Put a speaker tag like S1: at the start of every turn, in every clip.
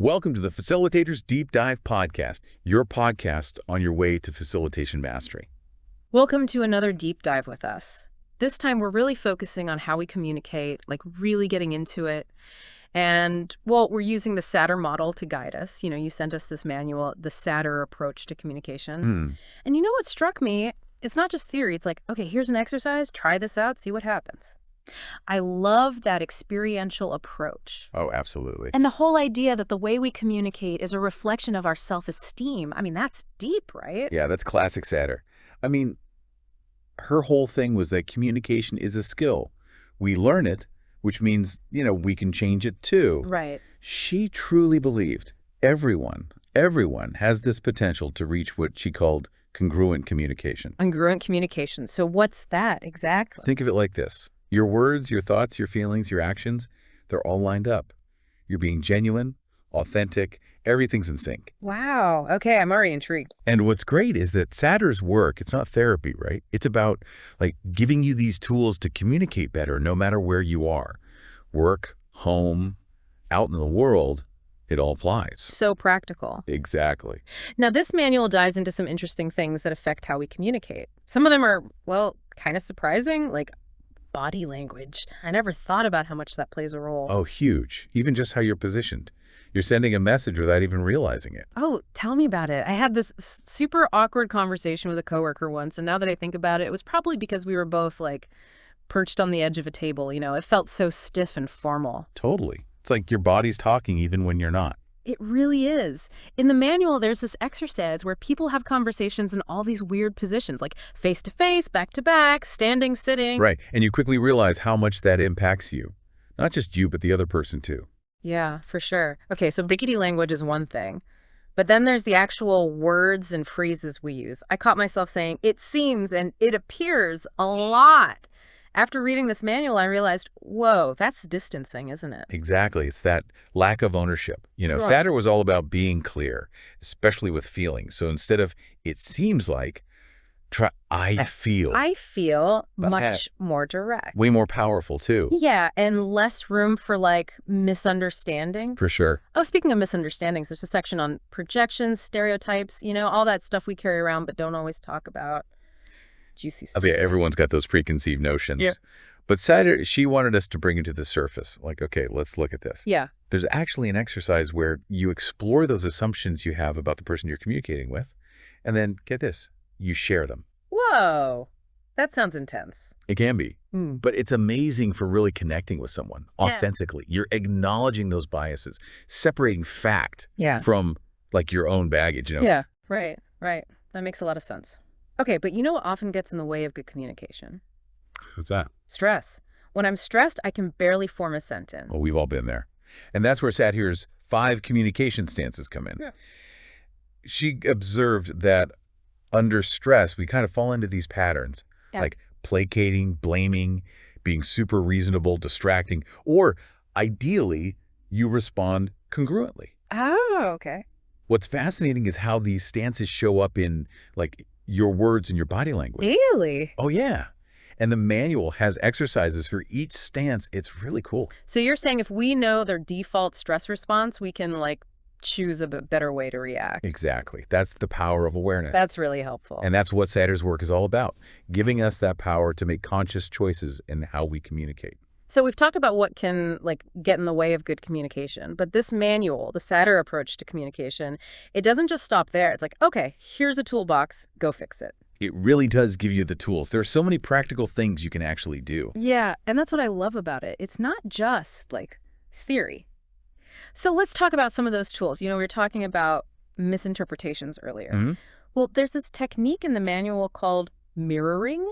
S1: Welcome to the Facilitators Deep Dive Podcast, your podcast on your way to facilitation mastery.
S2: Welcome to another deep dive with us. This time we're really focusing on how we communicate, like really getting into it. And, well, we're using the Satir model to guide us. You sent us this manual, the Satir approach to communication. And you know what struck me? It's not just theory. It's like, okay, here's an exercise. Try this out. See what happens. I love that experiential approach.
S1: Oh, absolutely.
S2: And the whole idea that the way we communicate is a reflection of our self-esteem. I mean, that's deep, right?
S1: Yeah, that's classic Satir. I mean, her whole thing was that communication is a skill. We learn it, which means, we can change it too.
S2: Right.
S1: She truly believed everyone has this potential to reach what she called congruent communication.
S2: Congruent communication. So what's that exactly?
S1: Think of it like this. Your words, your thoughts, your feelings, your actions, they're all lined up. You're being genuine, authentic, everything's in sync.
S2: Wow. Okay, I'm already intrigued.
S1: And what's great is that Satir's work, it's not therapy, right? It's about giving you these tools to communicate better no matter where you are. Work, home, out in the world, it all applies.
S2: So practical.
S1: Exactly.
S2: Now, this manual dives into some interesting things that affect how we communicate. Some of them are, well, kind of surprising, like body language. I never thought about how much that plays a role.
S1: Oh, huge. Even just how you're positioned. You're sending a message without even realizing it.
S2: Oh, tell me about it. I had this super awkward conversation with a coworker once, and now that I think about it, it was probably because we were both perched on the edge of a table. It felt so stiff and formal.
S1: Totally. It's like your body's talking even when you're not.
S2: It really is. In the manual, there's this exercise where people have conversations in all these weird positions, like face-to-face, back-to-back, standing, sitting.
S1: Right. And you quickly realize how much that impacts you. Not just you, but the other person too.
S2: Yeah, for sure. Okay, so body language is one thing. But then there's the actual words and phrases we use. I caught myself saying, it seems and it appears a lot. After reading this manual, I realized, whoa, that's distancing, isn't it?
S1: Exactly. It's that lack of ownership.
S2: Right.
S1: Satir was all about being clear, especially with feelings. So instead of, it seems like, try, I feel.
S2: I feel much more direct.
S1: Way more powerful, too.
S2: Yeah, and less room for, misunderstanding.
S1: For sure.
S2: Oh, speaking of misunderstandings, there's a section on projections, stereotypes, all that stuff we carry around but don't always talk about. Juicy stuff.
S1: Oh, yeah, everyone's got those preconceived notions.
S2: Yeah.
S1: But Satir, she wanted us to bring it to the surface. Okay, let's look at this.
S2: Yeah.
S1: There's actually an exercise where you explore those assumptions you have about the person you're communicating with, and then, get this, you share them.
S2: Whoa. That sounds intense.
S1: It can be. But it's amazing for really connecting with someone authentically. You're acknowledging those biases, separating fact from, your own baggage,
S2: Yeah, right. That makes a lot of sense. Okay, but you know what often gets in the way of good communication?
S1: What's that?
S2: Stress. When I'm stressed, I can barely form a sentence.
S1: Well, we've all been there. And that's where Satir's 5 communication stances come in.
S2: Yeah.
S1: She observed that under stress, we kind of fall into these patterns, like placating, blaming, being super reasonable, distracting, or ideally, you respond congruently.
S2: Oh, okay.
S1: What's fascinating is how these stances show up in, your words and your body language.
S2: Really?
S1: Oh, yeah. And the manual has exercises for each stance. It's really cool.
S2: So you're saying if we know their default stress response, we can, choose a better way to react.
S1: Exactly. That's the power of awareness.
S2: That's really helpful.
S1: And that's what Satir's work is all about, giving us that power to make conscious choices in how we communicate.
S2: So we've talked about what can get in the way of good communication, but this manual, the Satir approach to communication, it doesn't just stop there. It's okay, here's a toolbox, go fix it.
S1: It really does give you the tools. There are so many practical things you can actually do.
S2: Yeah, and that's what I love about it. It's not just theory. So let's talk about some of those tools. We were talking about misinterpretations earlier. Well, there's this technique in the manual called mirroring.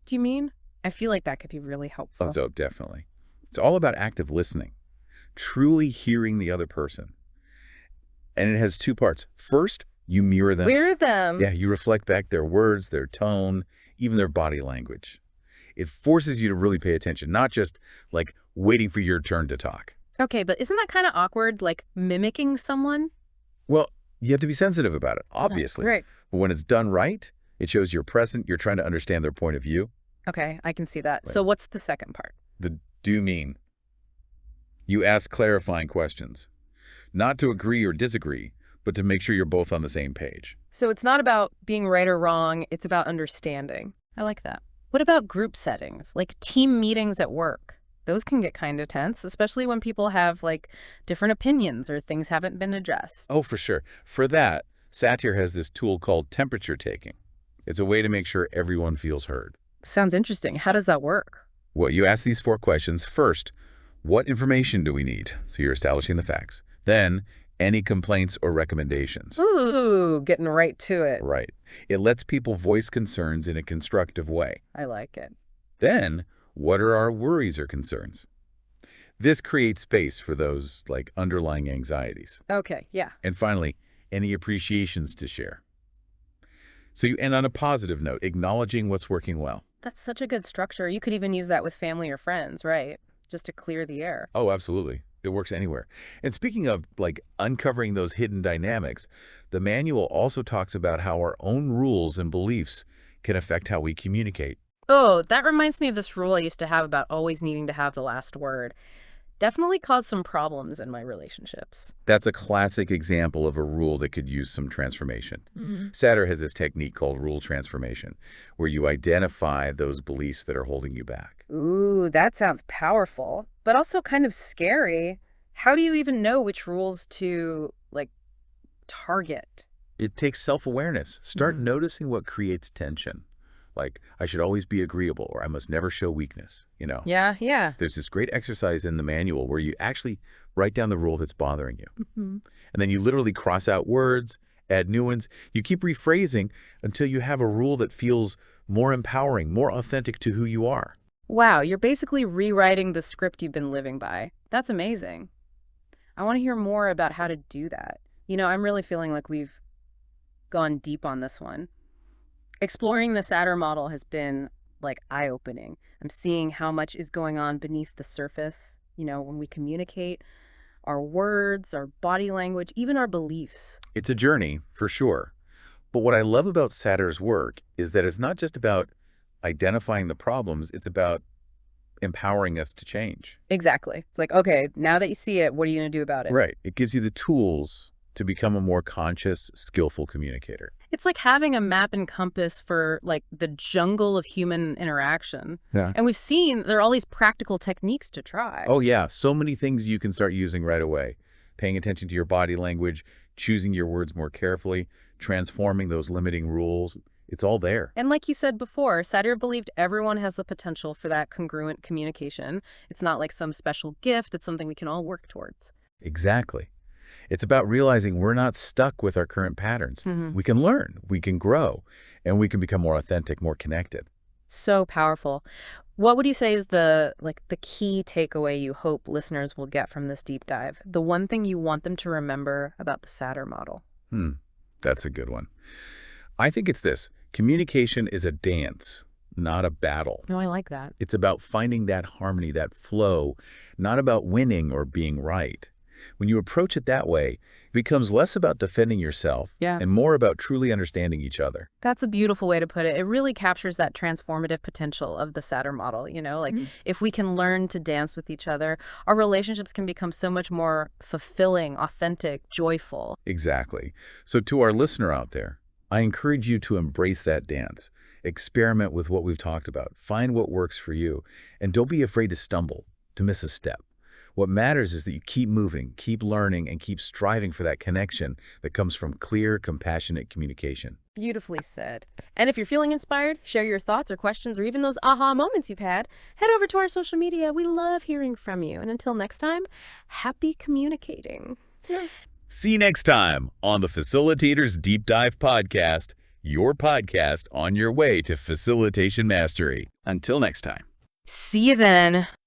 S2: Do you mean? I feel like that could be really helpful.
S1: Oh, definitely. It's all about active listening, truly hearing the other person. And it has 2 parts. First, you mirror them.
S2: Mirror them.
S1: Yeah, you reflect back their words, their tone, even their body language. It forces you to really pay attention, not just waiting for your turn to talk.
S2: Okay, but isn't that kind of awkward, mimicking someone?
S1: Well, you have to be sensitive about it, obviously.
S2: Right.
S1: But when it's done right, it shows you're present, you're trying to understand their point of view.
S2: Okay, I can see that.
S1: Right.
S2: So what's the second part?
S1: The do mean. You ask clarifying questions. Not to agree or disagree, but to make sure you're both on the same page.
S2: So it's not about being right or wrong, it's about understanding. I like that. What about group settings, like team meetings at work? Those can get kind of tense, especially when people have, like, different opinions or things haven't been addressed.
S1: Oh, for sure. For that, Satir has this tool called temperature taking. It's a way to make sure everyone feels heard.
S2: Sounds interesting. How does that work?
S1: Well, you ask these 4 questions. First, what information do we need? So you're establishing the facts. Then, any complaints or recommendations.
S2: Ooh, getting right to it.
S1: Right. It lets people voice concerns in a constructive way.
S2: I like it.
S1: Then, what are our worries or concerns? This creates space for those, like, underlying anxieties.
S2: Okay, yeah.
S1: And finally, any appreciations to share. So you end on a positive note, acknowledging what's working well.
S2: That's such a good structure. You could even use that with family or friends, right? Just to clear the air.
S1: Oh, absolutely. It works anywhere. And speaking of, like, uncovering those hidden dynamics, the manual also talks about how our own rules and beliefs can affect how we communicate.
S2: Oh, that reminds me of this rule I used to have about always needing to have the last word. Definitely caused some problems in my relationships.
S1: That's a classic example of a rule that could use some transformation.
S2: Mm-hmm.
S1: Satir has this technique called rule transformation, where you identify those beliefs that are holding you back.
S2: Ooh, that sounds powerful, but also kind of scary. How do you even know which rules to, like, target?
S1: It takes self-awareness. Start noticing what creates tension. Like, I should always be agreeable, or I must never show weakness, you know?
S2: Yeah, yeah.
S1: There's this great exercise in the manual where you actually write down the rule that's bothering you.
S2: Mm-hmm.
S1: And then you literally cross out words, add new ones. You keep rephrasing until you have a rule that feels more empowering, more authentic to who you are.
S2: Wow, you're basically rewriting the script you've been living by. That's amazing. I want to hear more about how to do that. You know, I'm really feeling like we've gone deep on this one. Exploring the Satir model has been, like, eye-opening. I'm seeing how much is going on beneath the surface, you know, when we communicate, our words, our body language, even our beliefs.
S1: It's a journey, for sure. But what I love about Satir's work is that it's not just about identifying the problems, it's about empowering us to change.
S2: Exactly. It's like, okay, now that you see it, what are you going to do about it?
S1: Right. It gives you the tools to become a more conscious, skillful communicator.
S2: It's like having a map and compass for, like, the jungle of human interaction.
S1: Yeah.
S2: And we've seen there are all these practical techniques to try.
S1: Oh, yeah. So many things you can start using right away. Paying attention to your body language, choosing your words more carefully, transforming those limiting rules. It's all there.
S2: And like you said before, Satir believed everyone has the potential for that congruent communication. It's not like some special gift. It's something we can all work towards.
S1: Exactly. It's about realizing we're not stuck with our current patterns. We can learn, we can grow, and we can become more authentic, more connected.
S2: So powerful. What would you say is the key takeaway you hope listeners will get from this deep dive? The one thing you want them to remember about the Satir model?
S1: That's a good one. I think it's this. Communication is a dance, not a battle.
S2: No, I like that.
S1: It's about finding that harmony, that flow, not about winning or being right. When you approach it that way, it becomes less about defending yourself and more about truly understanding each other.
S2: That's a beautiful way to put it. It really captures that transformative potential of the Satir model, you know? Like, if we can learn to dance with each other, our relationships can become so much more fulfilling, authentic, joyful.
S1: Exactly. So to our listener out there, I encourage you to embrace that dance. Experiment with what we've talked about. Find what works for you. And don't be afraid to stumble, to miss a step. What matters is that you keep moving, keep learning, and keep striving for that connection that comes from clear, compassionate communication.
S2: Beautifully said. And if you're feeling inspired, share your thoughts or questions or even those aha moments you've had. Head over to our social media. We love hearing from you. And until next time, happy communicating.
S1: See you next time on the Facilitators Deep Dive Podcast, your podcast on your way to facilitation mastery. Until next time.
S2: See you then.